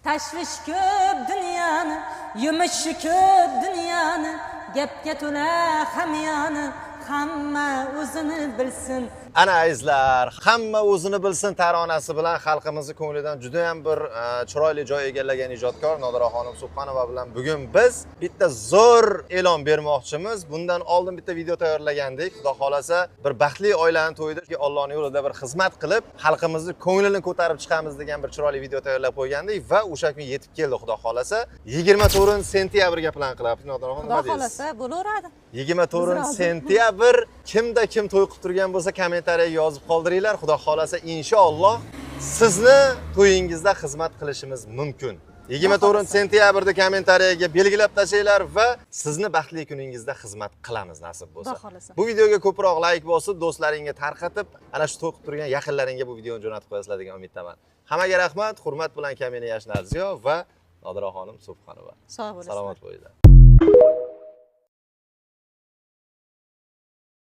Tashvish ko'p dunyoni, yumushi ko'p dunyoni, gapga to'la hamyoni, hamma o'zini bilsin. Ana azizlar, hamma o'zini bilsin taronasi bilan xalqimizni ko'nglidan juda ham bir chiroyli joy egallagan ijodkor Nodiraxonim Subhanova bilan bugun biz bitta zo'r e'lon bermoqchimiz. Bundan oldin bitta video tayyorlagandik. Xudo xolasa bir baxtli oilani to'yida Allohning yo'lida bir xizmat qilib, xalqimizni ko'nglini ko'tarib chiqamiz degan bir chiroyli video tayyorlab qo'ygandik va o'sha kun yetib keldi Xudo xolasa. 24-sentyabrga plan qilyapmiz Nodiraxonim. Xudo xolasa bo'laveradi. 24-sentyabr kimda kim to'y qilib turgan bo'lsa kommentariyaga yozib qoldiringlar. Xudo xolasa inshaalloh sizni to'yingizda xizmat qilishimiz mumkin. 24-sentyabrda kommentariyaga belgilab tashlaylar va sizni baxtli kuningizda xizmat qilamiz nasib bo'lsa. Bu videoga ko'proq layk bosib, do'stlaringga tarqatib, ana shu to'y qilib turgan yaqinlaringga bu videoni jo'natib qo'yasizlar degan umiddaman. Hammaga rahmat, hurmat bilan Kamina Yashnarziyo va Nodiraxonim Subhanova. Sog' bo'linglar. Salomat bo'linglar.